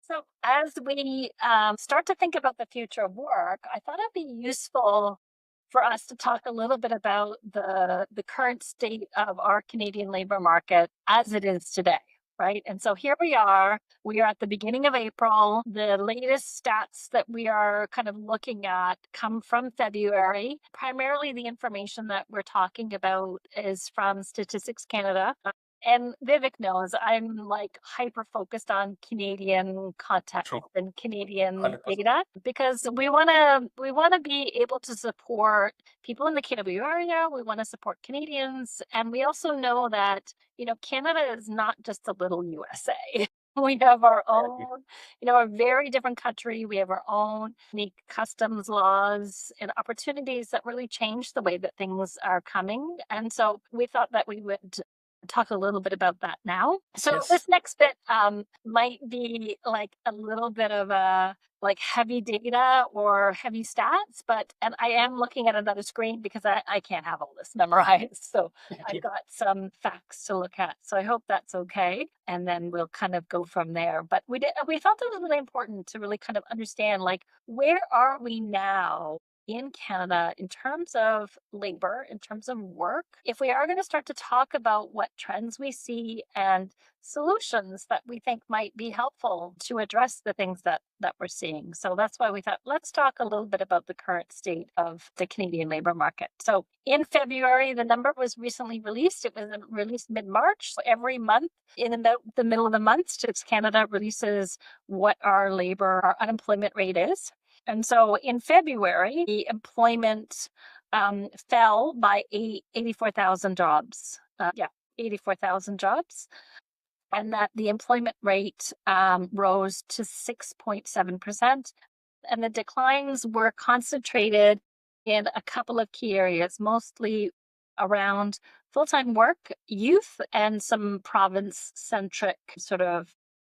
So as we start to think about the future of work, I thought it'd be useful for us to talk a little bit about the current state of our Canadian labor market as it is today, right? And so here we are. We are at the beginning of April. The latest stats that we are kind of looking at come from February. Primarily, the information that we're talking about is from Statistics Canada. And Vivek knows I'm like hyper focused on Canadian context True. and Canadian 100%. data because we want to be able to support people in the KW area. We want to support Canadians, and we also know that Canada is not just a little USA. We have our I agree. own, a very different country. We have our own unique customs laws and opportunities that really change the way that things are coming. And so we thought that we would talk a little bit about that now. So Yes. this next bit might be like a little bit of a like heavy data or heavy stats, and I am looking at another screen because I can't have all this memorized. So I've got some facts to look at. So I hope that's okay. And then we'll kind of go from there. But we thought that was really important to really kind of understand like where are we now in Canada in terms of labor, in terms of work, if we are going to start to talk about what trends we see and solutions that we think might be helpful to address the things that we're seeing. So that's why we thought let's talk a little bit about the current state of the Canadian labor market. So in February, the number was recently released. It was released mid-March. So every month in about the middle of the month, Statistics Canada releases what our unemployment rate is. And so in February, the employment fell by 84,000 jobs. 84,000 jobs. And that the employment rate rose to 6.7%. And the declines were concentrated in a couple of key areas, mostly around full-time work, youth, and some province-centric sort of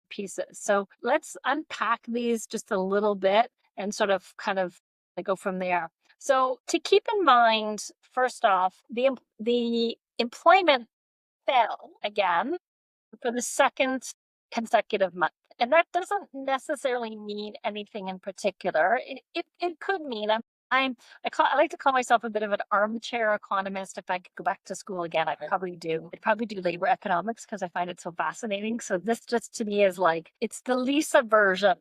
pieces. So let's unpack these just a little bit and sort of kind of go from there. So to keep in mind, first off, the employment fell again for the second consecutive month. And that doesn't necessarily mean anything in particular. It could mean I like to call myself a bit of an armchair economist. If I could go back to school again, I'd probably do labor economics because I find it so fascinating. So this just to me is like it's the Lisa version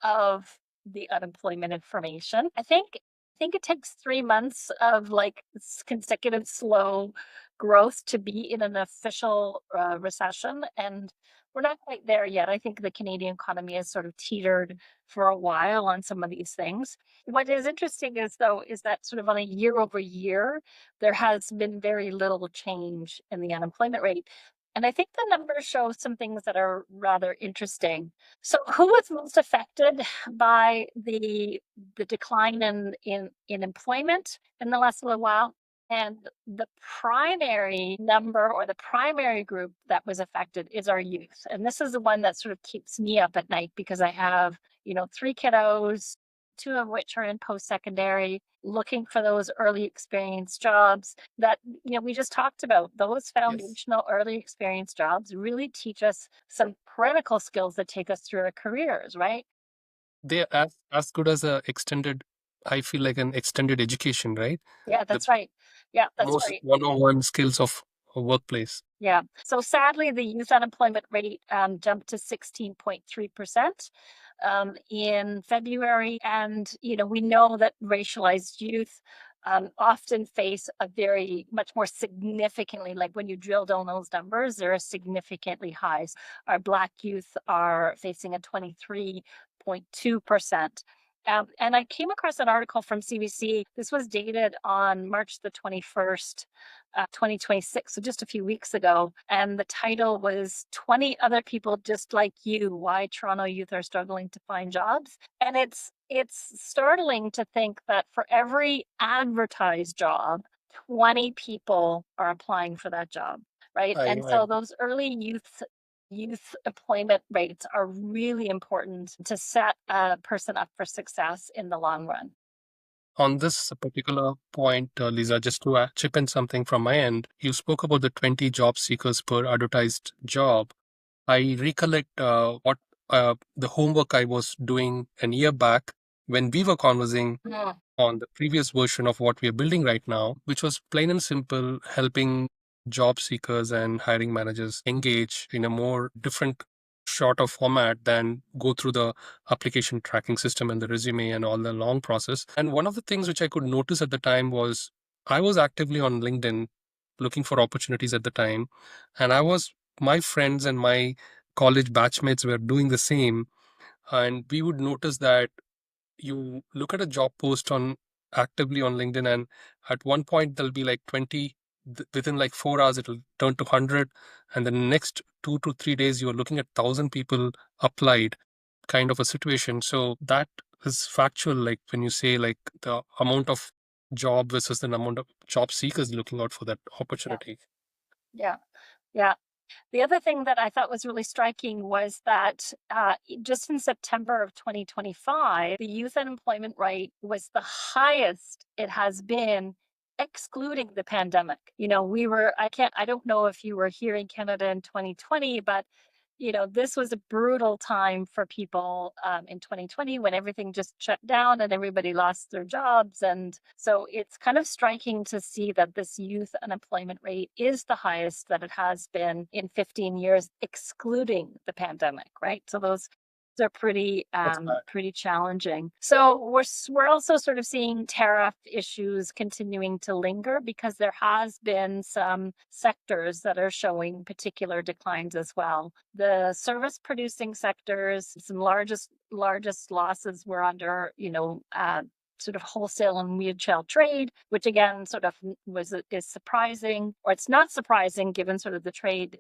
of the unemployment information. I think it takes 3 months of like consecutive slow growth to be in an official recession, and we're not quite there yet. I think the Canadian economy has sort of teetered for a while on some of these things. What is interesting is that sort of on a year over year, there has been very little change in the unemployment rate. And I think the numbers show some things that are rather interesting. So who was most affected by the decline in employment in the last little while? And the primary number or the primary group that was affected is our youth. And this is the one that sort of keeps me up at night because I have, 3 kiddos, two of which are in post-secondary, looking for those early experience jobs that, we just talked about. Those Yes. foundational early experience jobs really teach us some critical skills that take us through our careers, right? They're as good as a extended, I feel like an extended education, right? Yeah, The that's right. Yeah, that's most right. one-on-one skills of a workplace. Yeah. So sadly, the youth unemployment rate jumped to 16.3% in February. And, we know that racialized youth often face a very much more significantly, like when you drill down those numbers, they're significantly high. Our Black youth are facing a 23.2%. And I came across an article from CBC. This was dated on March the 21st, 2026, so just a few weeks ago. And the title was 20 Other People Just Like You, Why Toronto Youth Are Struggling to Find Jobs. And it's startling to think that for every advertised job, 20 people are applying for that job, right? And I so those early youth employment rates are really important to set a person up for success in the long run. On this particular point, Lisa, just to chip in something from my end, you spoke about the 20 job seekers per advertised job. I recollect what the homework I was doing an year back when we were conversing Mm, on the previous version of what we are building right now, which was plain and simple helping job seekers and hiring managers engage in a more different shorter format than go through the application tracking system and the resume and all the long process. And one of the things which I could notice at the time was I was actively on LinkedIn looking for opportunities at the time. And my friends and my college batchmates were doing the same. And we would notice that you look at a job post on actively on LinkedIn, and at one point there'll be like 20, within like 4 hours it'll turn to 100, and the next 2 to 3 days you're looking at 1,000 people applied, kind of a situation. So that is factual, like when you say like the amount of job versus the amount of job seekers looking out for that yeah, opportunity. yeah, yeah. The other thing that I thought was really striking was that just in September of 2025, the youth unemployment rate was the highest it has been, excluding the pandemic. I don't know if you were here in Canada in 2020, but this was a brutal time for people in 2020 when everything just shut down and everybody lost their jobs. And so it's kind of striking to see that this youth unemployment rate is the highest that it has been in 15 years, excluding the pandemic, right? So those are That's bad. pretty challenging. So we're also sort of seeing tariff issues continuing to linger because there has been some sectors that are showing particular declines as well. The service producing sectors, some largest losses were under, sort of wholesale and retail trade, which again sort of is surprising, or it's not surprising given sort of the trade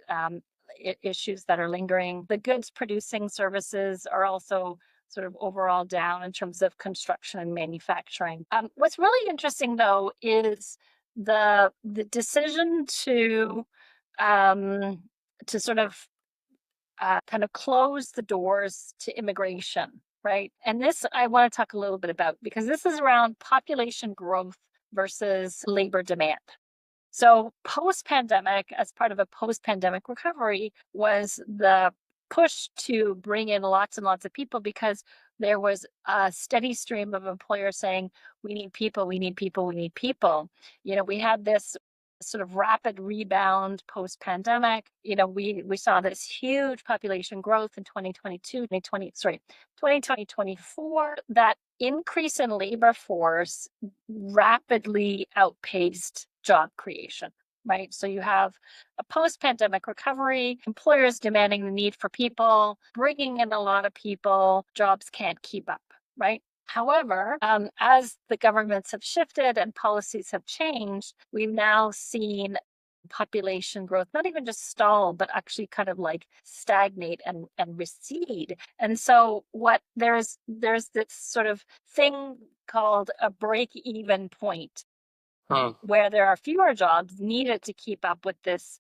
issues that are lingering. The goods producing services are also sort of overall down in terms of construction and manufacturing. What's really interesting though is the decision um, to sort of kind of close the doors to immigration, right? And this I want to talk a little bit about because this is around population growth versus labor demand. So, post pandemic, as part of a post pandemic recovery, was the push to bring in lots and lots of people because there was a steady stream of employers saying, we need people, we need people, we need people. We had this sort of rapid rebound post pandemic. We saw this huge population growth in 2022, 2024. That increase in labor force rapidly outpaced job creation, right? So you have a post pandemic recovery, employers demanding the need for people, bringing in a lot of people, jobs can't keep up, right? However, as the governments have shifted and policies have changed, we've now seen population growth not even just stall, but actually kind of like stagnate and recede. And so there's this sort of thing called a break even point Hmm. where there are fewer jobs needed to keep up with this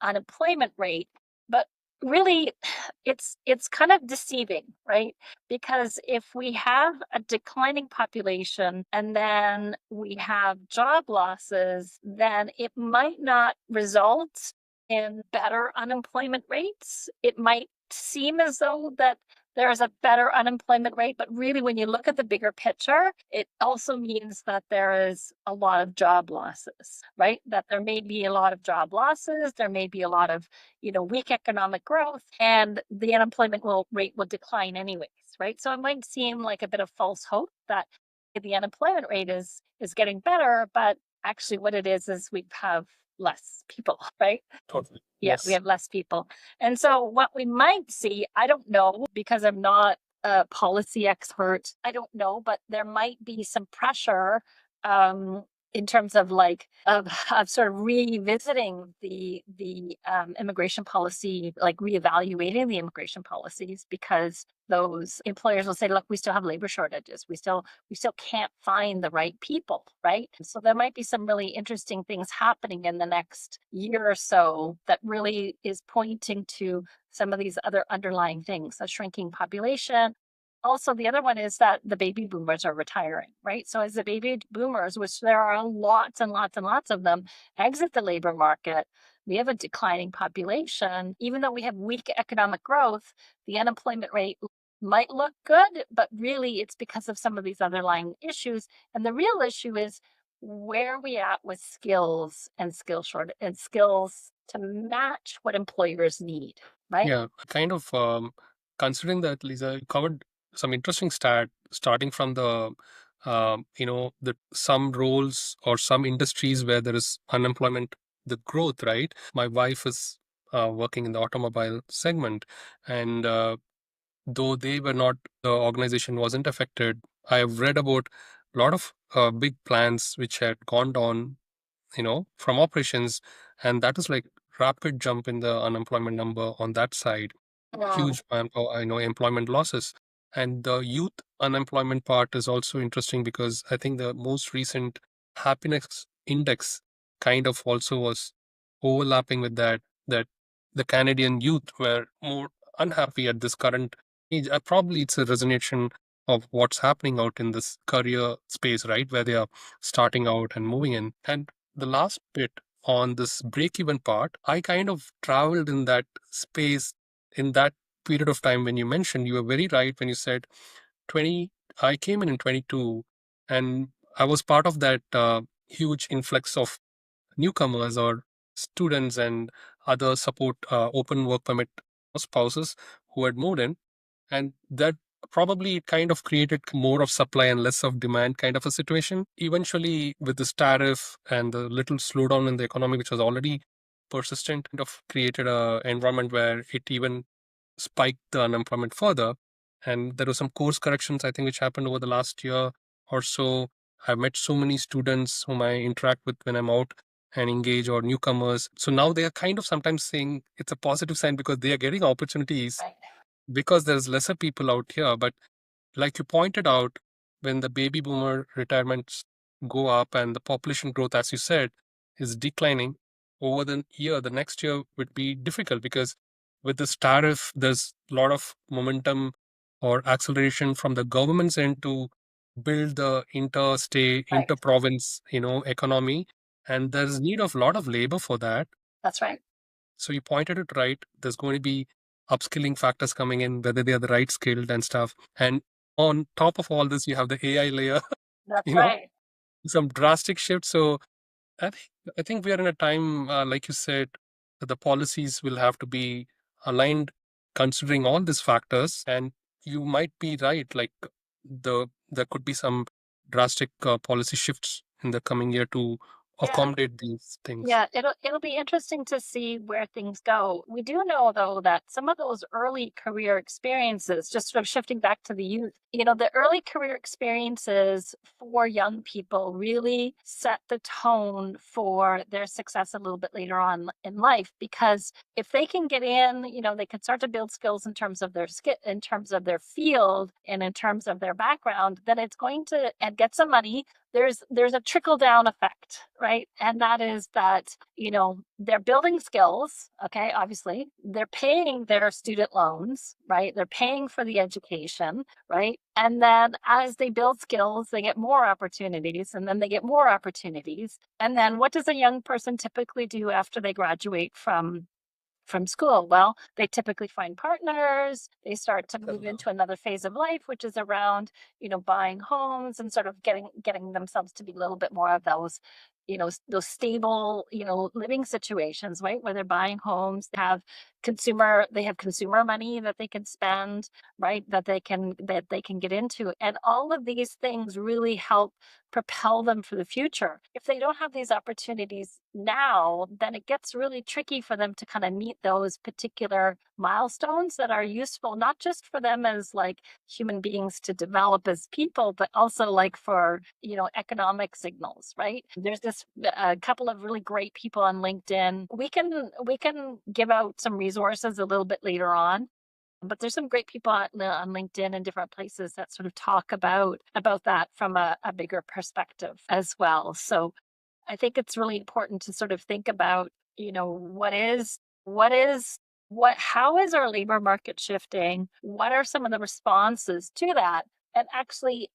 unemployment rate. But really, it's kind of deceiving, right? Because if we have a declining population and then we have job losses, then it might not result in better unemployment rates. It might seem as though that there's a better unemployment rate, but really when you look at the bigger picture, it also means that there is a lot of job losses, right? That there may be a lot of job losses, there may be a lot of, weak economic growth, and the unemployment rate will decline anyways, right? So it might seem like a bit of false hope that the unemployment rate is getting better, but actually what it is we have less people, right? Totally. Yeah, we Yes. have less people. And so what we might see, I don't know because I'm not a policy expert. I don't know, but there might be some pressure um in terms of of sort of revisiting the immigration policy, like reevaluating the immigration policies because those employers will say, look, we still have labor shortages. We still can't find the right people, right? So there might be some really interesting things happening in the next year or so that really is pointing to some of these other underlying things, a shrinking population. Also, the other one is that the baby boomers are retiring, right? So as the baby boomers, which there are lots and lots and lots of them, exit the labor market, we have a declining population. Even though we have weak economic growth, the unemployment rate might look good, but really it's because of some of these underlying issues. And the real issue is where are we at with skills and skills to match what employers need, right? Yeah, kind of considering that, Lisa, you covered some interesting starting from the the some roles or some industries where there is unemployment, the growth, right? My wife is working in the automobile segment, and though they were not, the organization wasn't affected. I have read about a lot of big plans which had gone down, from operations, and that is like rapid jump in the unemployment number on that side, Wow. huge employment losses. And the youth unemployment part is also interesting because I think the most recent happiness index kind of also was overlapping with that the Canadian youth were more unhappy at this current age. Probably it's a resonation of what's happening out in this career space, right, where they are starting out and moving in. And the last bit on this break even part, I kind of traveled in that space in that period of time when you mentioned. You were very right when you said 20. I came in 22, and I was part of that huge influx of newcomers or students and other support open work permit spouses who had moved in, and that probably it kind of created more of supply and less of demand kind of a situation. Eventually, with this tariff and the little slowdown in the economy, which was already persistent, kind of created a environment where it even spiked the unemployment further. And there were some course corrections, I think, which happened over the last year or so. I've met so many students whom I interact with when I'm out and engage, or newcomers. So now they are kind of sometimes saying it's a positive sign because they are getting opportunities Right. because there's lesser people out here. But like you pointed out, when the baby boomer retirements go up and the population growth, as you said, is declining over the year, the next year would be difficult because with this tariff, there's a lot of momentum or acceleration from the government's end to build the interstate, Right. interprovince, economy. And there's need of a lot of labor for that. That's right. So you pointed it right. There's going to be upskilling factors coming in, whether they are the right skilled and stuff. And on top of all this, you have the AI layer, That's you know, right. some drastic shifts. So I think I think we are in a time, like you said, that the policies will have to be aligned considering all these factors. And you might be right. Like there could be some drastic policy shifts in the coming year to Yeah. accommodate these things. Yeah, it'll be interesting to see where things go. We do know though that some of those early career experiences, just sort of shifting back to the youth, the early career experiences for young people really set the tone for their success a little bit later on in life. Because if they can get in, they can start to build skills in terms of their in terms of their field and in terms of their background, then it's going to and get some money. There's a trickle down effect, right? And that is that they're building skills. Okay, obviously they're paying their student loans, right? They're paying for the education, right? And then as they build skills, they get more opportunities, and then they get more opportunities. And then what does a young person typically do after they graduate from school? Well, they typically find partners. They start to move into another phase of life, which is around, buying homes and sort of getting themselves to be a little bit more of those, those stable, living situations, right? Where they're buying homes, they have consumer money that they can spend, right? That they can get into. And all of these things really help propel them for the future. If they don't have these opportunities now, then it gets really tricky for them to kind of meet those particular milestones that are useful, not just for them as like human beings to develop as people, but also like for, economic signals, right? There's this a couple of really great people on LinkedIn. We can give out some resources a little bit later on, but there's some great people on LinkedIn and different places that sort of talk about that from a bigger perspective as well. So I think it's really important to sort of think about, how is our labor market shifting? What are some of the responses to that? And actually,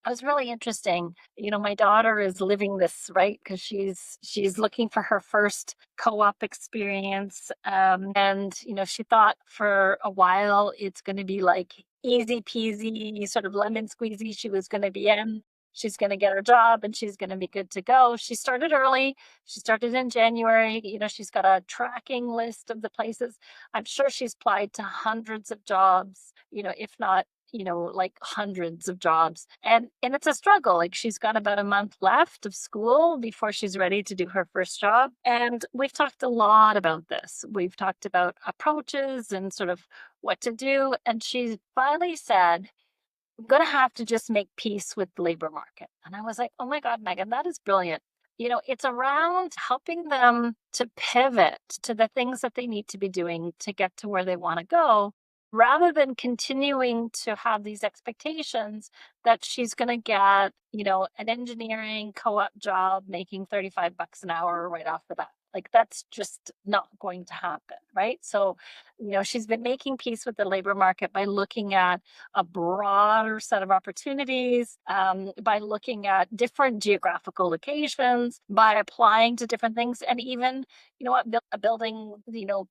It was really interesting. My daughter is living this, right? Because she's looking for her first co-op experience. And she thought for a while it's going to be like easy peasy, sort of lemon squeezy. She was going to be in, she's going to get her job and she's going to be good to go. She started early. She started in January. She's got a tracking list of the places. I'm sure she's applied to hundreds of jobs, if not like hundreds of jobs. And it's a struggle. Like she's got about a month left of school before she's ready to do her first job. And we've talked a lot about this. We've talked about approaches and sort of what to do. And she finally said, I'm going to have to just make peace with the labor market. And I was like, oh my God, Megan, that is brilliant. It's around helping them to pivot to the things that they need to be doing to get to where they want to go, rather than continuing to have these expectations that she's going to get, an engineering co-op job making 35 bucks an hour right off the bat. Like that's just not going to happen, right? So, she's been making peace with the labor market by looking at a broader set of opportunities, by looking at different geographical locations, by applying to different things, and even, building,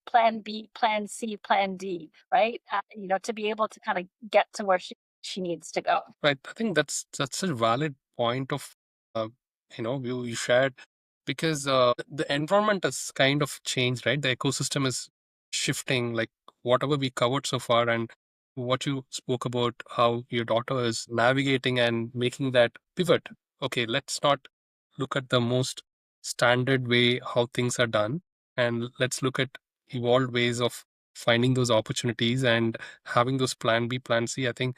plan B, plan C, plan D, right? To be able to kind of get to where she needs to go. Right. I think that's a valid point of uh, you shared, because the environment has kind of changed, right? The ecosystem is shifting, like whatever we covered so far, and what you spoke about how your daughter is navigating and making that pivot. Okay, let's not look at the most standard way how things are done, and let's look at evolved ways of finding those opportunities and having those plan B, plan C. I think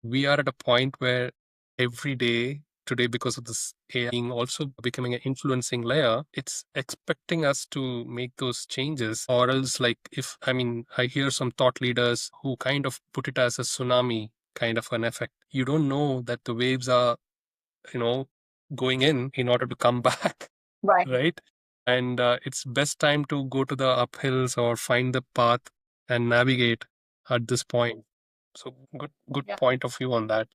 we are at a point where every day today, because of this AI being also becoming an influencing layer, it's expecting us to make those changes, or else, like, if I mean, I hear some thought leaders who kind of put it as a tsunami kind of an effect. You don't know that the waves are, you know going in order to come back, Right. right? And it's best time to go to the uphills or find the path and navigate at this point. So good Yeah. point of view on that.